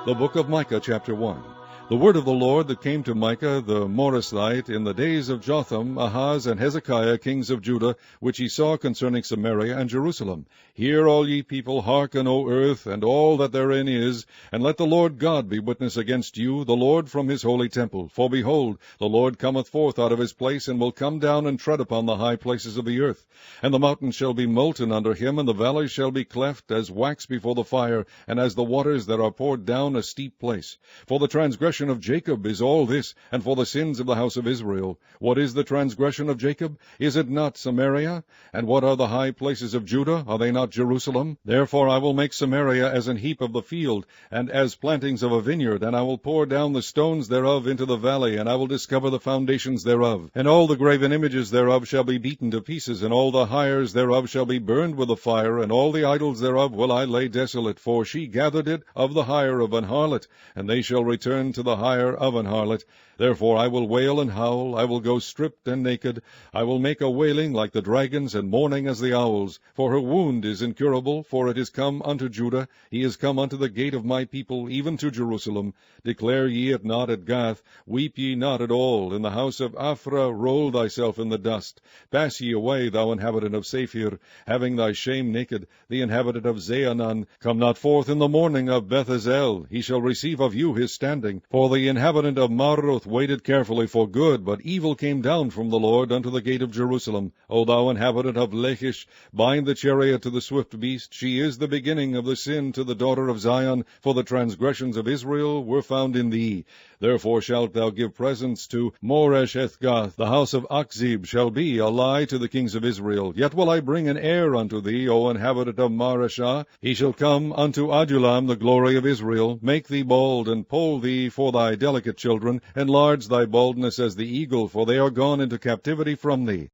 The book of Micah, chapter 1. The word of the Lord that came to Micah the Morasthite in the days of Jotham, Ahaz, and Hezekiah, kings of Judah, which he saw concerning Samaria and Jerusalem. Hear, all ye people, hearken, O earth, and all that therein is, and let the Lord God be witness against you, the Lord from his holy temple. For behold, the Lord cometh forth out of his place, and will come down and tread upon the high places of the earth. And the mountains shall be molten under him, and the valleys shall be cleft as wax before the fire, and as the waters that are poured down a steep place. For the transgression of Jacob is all this, and for the sins of the house of Israel. What is the transgression of Jacob? Is it not Samaria? And what are the high places of Judah? Are they not Jerusalem? Therefore I will make Samaria as an heap of the field, and as plantings of a vineyard, and I will pour down the stones thereof into the valley, and I will discover the foundations thereof. And all the graven images thereof shall be beaten to pieces, and all the hires thereof shall be burned with the fire, and all the idols thereof will I lay desolate, for she gathered it of the hire of an harlot, and they shall return to the hire of an harlot. Therefore I will wail and howl, I will go stripped and naked, I will make a wailing like the dragons, and mourning as the owls. For her wound is incurable, for it is come unto Judah, he is come unto the gate of my people, even to Jerusalem. Declare ye it not at Gath, weep ye not at all. In the house of Aphrah roll thyself in the dust. Pass ye away, thou inhabitant of Saphir, having thy shame naked, the inhabitant of Zaanan. Come not forth in the morning of Beth-ezel, he shall receive of you his standing. For the inhabitant of Maroth waited carefully for good, but evil came down from the Lord unto the gate of Jerusalem. O thou inhabitant of Lachish, bind the chariot to the swift beast. She is the beginning of the sin to the daughter of Zion, for the transgressions of Israel were found in thee. Therefore shalt thou give presents to Moresheth-gath. The house of Achzib shall be a lie to the kings of Israel. Yet will I bring an heir unto thee, O inhabitant of Mareshah. He shall come unto Adullam, the glory of Israel. Make thee bald, and poll thee for thy delicate children. Enlarge thy baldness as the eagle, for they are gone into captivity from thee.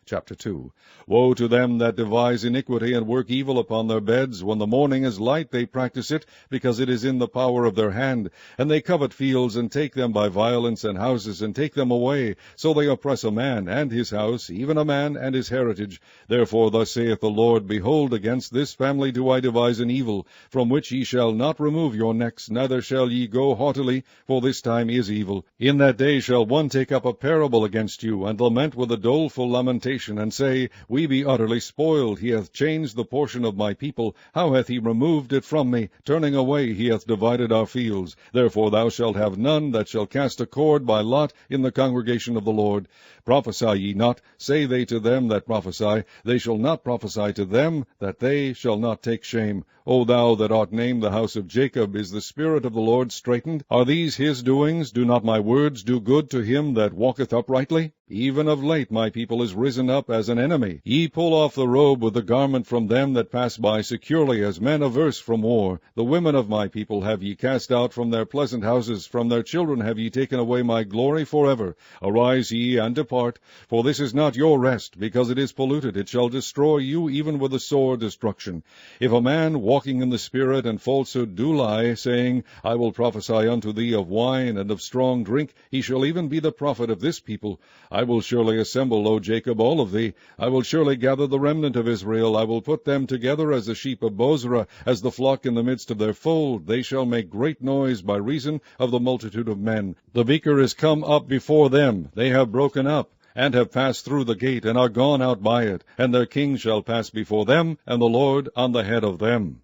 Chapter 2. Woe to them that devise iniquity and work evil upon their beds. When the morning is light they practice it, because it is in the power of their hand. And they covet fields, and take them by violence, and houses, and take them away. So they oppress a man and his house, even a man and his heritage. Therefore thus saith the Lord, Behold, against this family do I devise an evil, from which ye shall not remove your necks, neither shall ye go haughtily, for this time is evil. In that day shall one take up a parable against you, and lament with a doleful lamentation, and say, We be utterly spoiled. He hath changed the portion of my people. How hath he removed it from me? Turning away he hath divided our fields. Therefore thou shalt have none that shall cast a cord by lot in the congregation of the Lord. Prophesy ye not, say they to them that prophesy. They shall not prophesy to them, that they shall not take shame. O thou that art named the house of Jacob, is the Spirit of the Lord straitened? Are these his doings? Do not my words do good to him that walketh uprightly? Even of late my people is risen up as an enemy. Ye pull off the robe with the garment from them that pass by securely, as men averse from war. The women of my people have ye cast out from their pleasant houses. From their children have ye taken away my glory forever. Arise ye and depart, for this is not your rest, because it is polluted. It shall destroy you even with a sore destruction. If a man walking in the Spirit and falsehood do lie, saying, I will prophesy unto thee of wine and of strong drink, he shall even be the prophet of this people. I will surely assemble, O Jacob, all of thee. I will surely gather the remnant of Israel. I will put them together as the sheep of Bozrah, as the flock in the midst of their fold. They shall make great noise by reason of the multitude of men. The beaker is come up before them. They have broken up, and have passed through the gate, and are gone out by it. And their king shall pass before them, and the Lord on the head of them.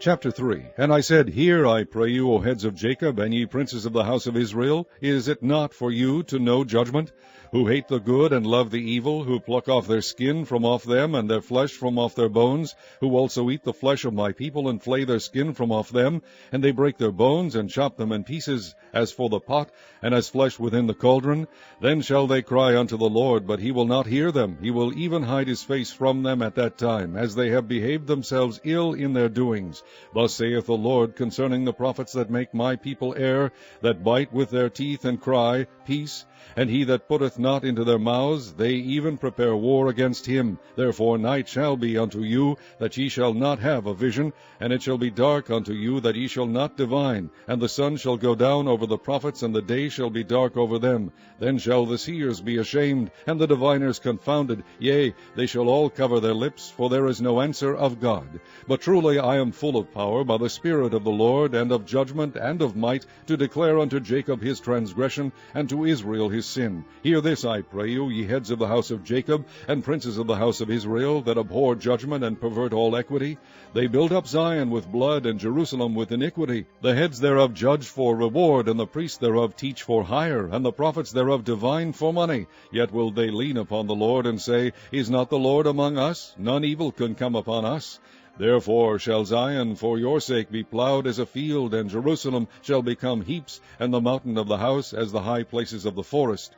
Chapter 3. And I said, Hear, I pray you, O heads of Jacob, and ye princes of the house of Israel. Is it not for you to know judgment? Who hate the good and love the evil, who pluck off their skin from off them, and their flesh from off their bones, who also eat the flesh of my people, and flay their skin from off them, and they break their bones, and chop them in pieces, as for the pot, and as flesh within the cauldron. Then shall they cry unto the Lord, but he will not hear them. He will even hide his face from them at that time, as they have behaved themselves ill in their doings. Thus saith the Lord concerning the prophets that make my people err, that bite with their teeth and cry, Peace, and he that putteth not into their mouths, they even prepare war against him. Therefore night shall be unto you, that ye shall not have a vision, and it shall be dark unto you, that ye shall not divine, and the sun shall go down over the prophets, and the day shall be dark over them. Then shall the seers be ashamed, and the diviners confounded, yea, they shall all cover their lips, for there is no answer of God. But truly I am full of power by the Spirit of the Lord, and of judgment, and of might, to declare unto Jacob his transgression, and to Israel his sin. Hear this, I pray you, ye heads of the house of Jacob, and princes of the house of Israel, that abhor judgment, and pervert all equity. They build up Zion with blood, and Jerusalem with iniquity. The heads thereof judge for reward, and the priests thereof teach for hire, and the prophets thereof divine for money. Yet will they lean upon the Lord, and say, Is not the Lord among us? None evil can come upon us. Therefore shall Zion for your sake be plowed as a field, and Jerusalem shall become heaps, and the mountain of the house as the high places of the forest.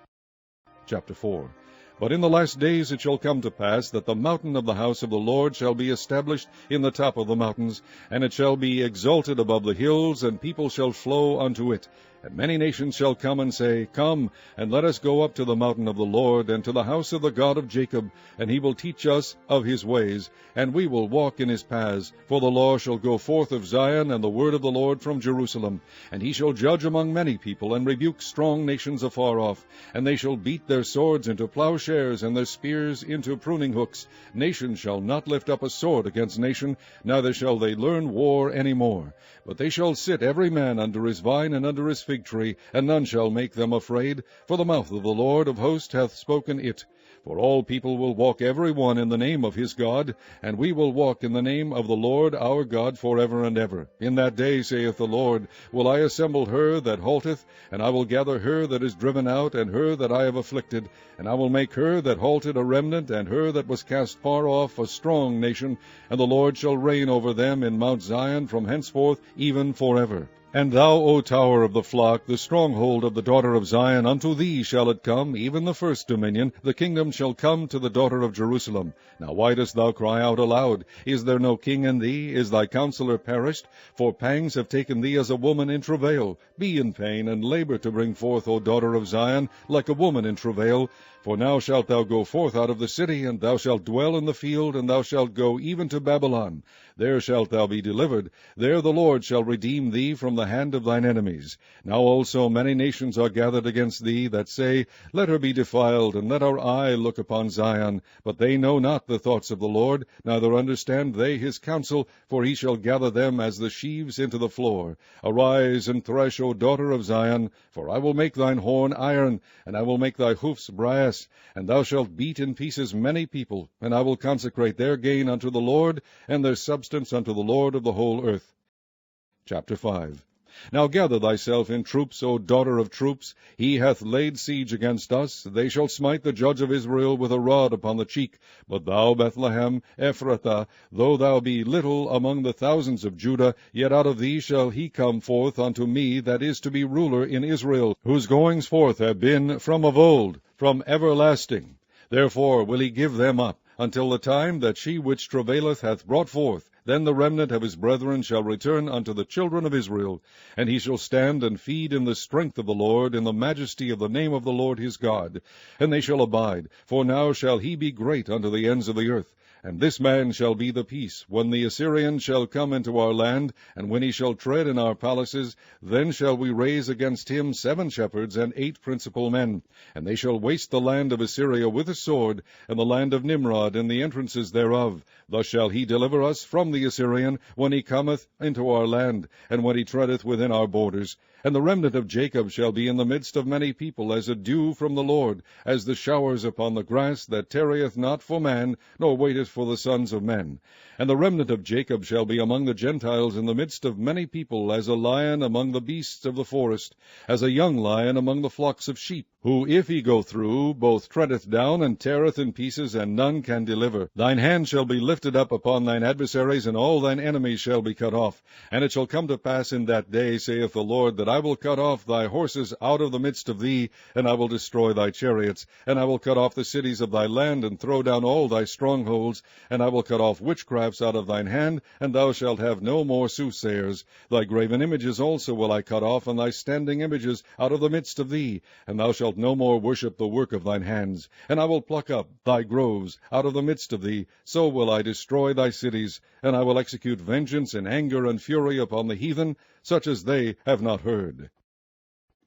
Chapter 4. But in the last days it shall come to pass that the mountain of the house of the Lord shall be established in the top of the mountains, and it shall be exalted above the hills, and people shall flow unto it. And many nations shall come and say, Come, and let us go up to the mountain of the Lord, and to the house of the God of Jacob, and he will teach us of his ways, and we will walk in his paths. For the law shall go forth of Zion, and the word of the Lord from Jerusalem. And he shall judge among many people, and rebuke strong nations afar off. And they shall beat their swords into plowshares, and their spears into pruning hooks. Nation shall not lift up a sword against nation, neither shall they learn war any more. But they shall sit every man under his vine and under his fig tree, and none shall make them afraid, for the mouth of the Lord of hosts hath spoken it. For all people will walk every one in the name of his God, and we will walk in the name of the Lord our God forever and ever. In that day, saith the Lord, will I assemble her that halteth, and I will gather her that is driven out, and her that I have afflicted, and I will make her that halted a remnant, and her that was cast far off a strong nation, and the Lord shall reign over them in Mount Zion from henceforth even forever. And thou, O tower of the flock, the stronghold of the daughter of Zion, unto thee shall it come, even the first dominion, the kingdom shall come to the daughter of Jerusalem. Now why dost thou cry out aloud? Is there no king in thee? Is thy counselor perished? For pangs have taken thee as a woman in travail. Be in pain, and labor to bring forth, O daughter of Zion, like a woman in travail. For now shalt thou go forth out of the city, and thou shalt dwell in the field, and thou shalt go even to Babylon. There shalt thou be delivered. There the Lord shall redeem thee from the hand of thine enemies. Now also many nations are gathered against thee, that say, Let her be defiled, and let our eye look upon Zion. But they know not the thoughts of the Lord, neither understand they his counsel, for he shall gather them as the sheaves into the floor. Arise and thresh, O daughter of Zion, for I will make thine horn iron, and I will make thy hoofs brass, and thou shalt beat in pieces many people, and I will consecrate their gain unto the Lord, and their substance unto the Lord of the whole earth. Chapter 5. Now gather thyself in troops, O daughter of troops. He hath laid siege against us. They shall smite the judge of Israel with a rod upon the cheek. But thou, Bethlehem, Ephrathah, though thou be little among the thousands of Judah, yet out of thee shall he come forth unto me that is to be ruler in Israel, whose goings forth have been from of old, from everlasting. Therefore will he give them up, until the time that she which travaileth hath brought forth. Then the remnant of his brethren shall return unto the children of Israel, and he shall stand and feed in the strength of the Lord, in the majesty of the name of the Lord his God. And they shall abide, for now shall he be great unto the ends of the earth. And this man shall be the peace, when the Assyrian shall come into our land, and when he shall tread in our palaces, then shall we raise against him 7 shepherds and 8 principal men. And they shall waste the land of Assyria with a sword, and the land of Nimrod and the entrances thereof. Thus shall he deliver us from the Assyrian, when he cometh into our land, and when he treadeth within our borders. And the remnant of Jacob shall be in the midst of many people, as a dew from the Lord, as the showers upon the grass, that tarrieth not for man, nor waiteth for the sons of men. And the remnant of Jacob shall be among the Gentiles in the midst of many people, as a lion among the beasts of the forest, as a young lion among the flocks of sheep, who, if he go through, both treadeth down and teareth in pieces, and none can deliver. Thine hand shall be lifted up upon thine adversaries, and all thine enemies shall be cut off. And it shall come to pass in that day, saith the Lord, that I will cut off thy horses out of the midst of thee, and I will destroy thy chariots, and I will cut off the cities of thy land, and throw down all thy strongholds, and I will cut off witchcrafts out of thine hand, and thou shalt have no more soothsayers. Thy graven images also will I cut off, and thy standing images out of the midst of thee, and thou shalt no more worship the work of thine hands. And I will pluck up thy groves out of the midst of thee, so will I destroy thy cities, and I will execute vengeance in anger and fury upon the heathen, such as they have not heard.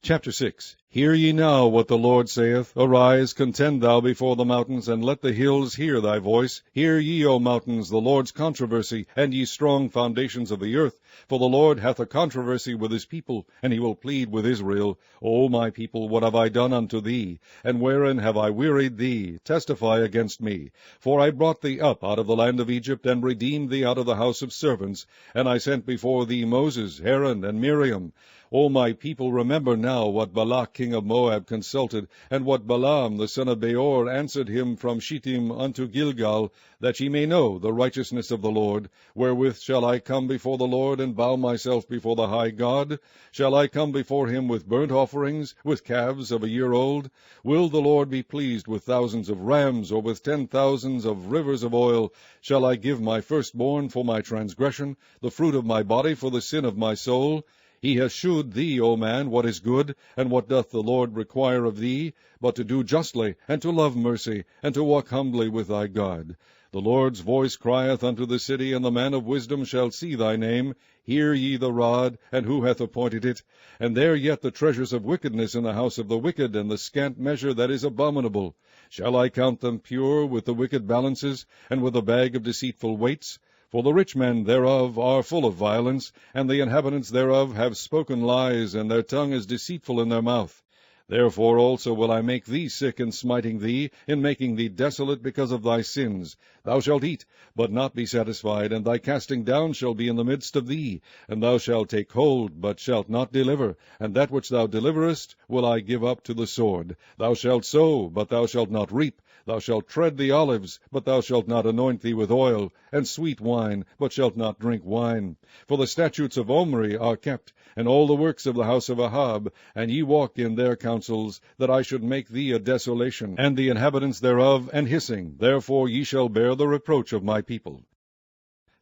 Chapter 6. Hear ye now what the Lord saith. Arise, contend thou before the mountains, and let the hills hear thy voice. Hear ye, O mountains, the Lord's controversy, and ye strong foundations of the earth. For the Lord hath a controversy with his people, and he will plead with Israel. O my people, what have I done unto thee? And wherein have I wearied thee? Testify against me. For I brought thee up out of the land of Egypt, and redeemed thee out of the house of servants. And I sent before thee Moses, Aaron, and Miriam. O my people, remember now what Balak king of Moab consulted, and what Balaam the son of Beor answered him from Shittim unto Gilgal, that ye may know the righteousness of the Lord. Wherewith shall I come before the Lord, and bow myself before the high God? Shall I come before him with burnt offerings, with calves of a year old? Will the Lord be pleased with thousands of rams, or with 10,000s of rivers of oil? Shall I give my firstborn for my transgression, the fruit of my body for the sin of my soul? He hath shewed thee, O man, what is good, and what doth the Lord require of thee, but to do justly, and to love mercy, and to walk humbly with thy God. The Lord's voice crieth unto the city, and the man of wisdom shall see thy name. Hear ye the rod, and who hath appointed it? And there yet the treasures of wickedness in the house of the wicked, and the scant measure that is abominable. Shall I count them pure with the wicked balances, and with a bag of deceitful weights? For the rich men thereof are full of violence, and the inhabitants thereof have spoken lies, and their tongue is deceitful in their mouth. Therefore also will I make thee sick in smiting thee, in making thee desolate because of thy sins. Thou shalt eat, but not be satisfied, and thy casting down shall be in the midst of thee. And thou shalt take hold, but shalt not deliver, and that which thou deliverest will I give up to the sword. Thou shalt sow, but thou shalt not reap. Thou shalt tread the olives, but thou shalt not anoint thee with oil, and sweet wine, but shalt not drink wine. For the statutes of Omri are kept, and all the works of the house of Ahab, and ye walk in their counsels, that I should make thee a desolation, and the inhabitants thereof an hissing. Therefore ye shall bear the reproach of my people.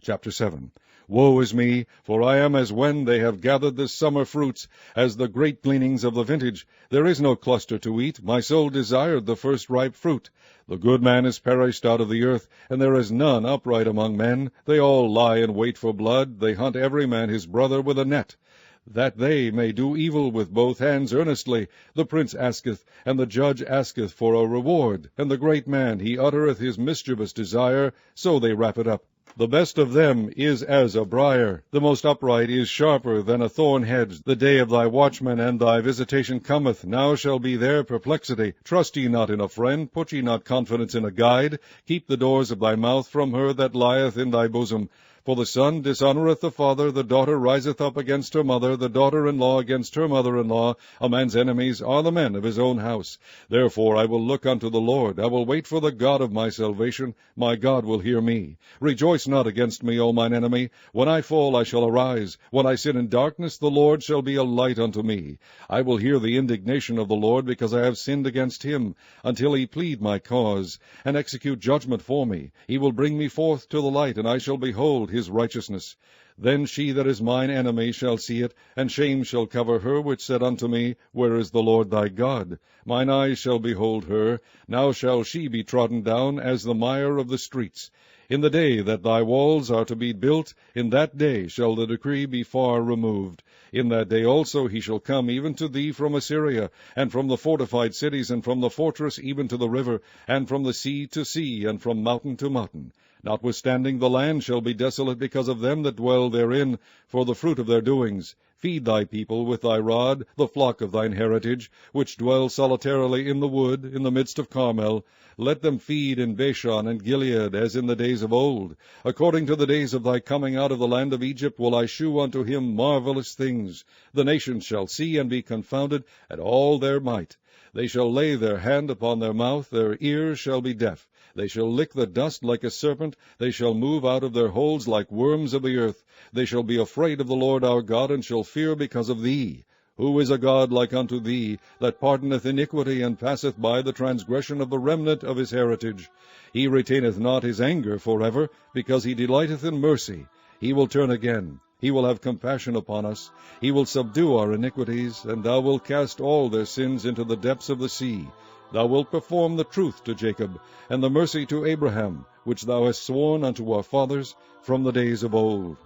Chapter 7. Woe is me, for I am as when they have gathered the summer fruits, as the great gleanings of the vintage. There is no cluster to eat. My soul desired the first ripe fruit. The good man is perished out of the earth, and there is none upright among men. They all lie in wait for blood. They hunt every man his brother with a net, that they may do evil with both hands earnestly. The prince asketh, and the judge asketh for a reward, and the great man, he uttereth his mischievous desire, so they wrap it up. The best of them is as a briar. The most upright is sharper than a thorn hedge. The day of thy watchman and thy visitation cometh. Now shall be their perplexity. Trust ye not in a friend, put ye not confidence in a guide. Keep the doors of thy mouth from her that lieth in thy bosom. For the son dishonoureth the father, the daughter riseth up against her mother, the daughter-in-law against her mother-in-law. A man's enemies are the men of his own house. Therefore I will look unto the Lord. I will wait for the God of my salvation. My God will hear me. Rejoice not against me, O mine enemy. When I fall, I shall arise. When I sit in darkness, the Lord shall be a light unto me. I will hear the indignation of the Lord, because I have sinned against him, until he plead my cause, and execute judgment for me. He will bring me forth to the light, and I shall behold his righteousness. Then she that is mine enemy shall see it, and shame shall cover her which said unto me, Where is the Lord thy God? Mine eyes shall behold her. Now shall she be trodden down as the mire of the streets. In the day that thy walls are to be built, in that day shall the decree be far removed. In that day also he shall come even to thee from Assyria, and from the fortified cities, and from the fortress even to the river, and from the sea to sea, and from mountain to mountain. Notwithstanding the land shall be desolate because of them that dwell therein, for the fruit of their doings. Feed thy people with thy rod, the flock of thine heritage, which dwell solitarily in the wood, in the midst of Carmel. Let them feed in Bashan and Gilead, as in the days of old. According to the days of thy coming out of the land of Egypt will I shew unto him marvelous things. The nations shall see and be confounded at all their might. They shall lay their hand upon their mouth, their ears shall be deaf. They shall lick the dust like a serpent. They shall move out of their holes like worms of the earth. They shall be afraid of the Lord our God, and shall fear because of thee. Who is a God like unto thee, that pardoneth iniquity, and passeth by the transgression of the remnant of his heritage? He retaineth not his anger forever, because he delighteth in mercy. He will turn again. He will have compassion upon us. He will subdue our iniquities, and thou wilt cast all their sins into the depths of the sea. Thou wilt perform the truth to Jacob, and the mercy to Abraham, which thou hast sworn unto our fathers from the days of old.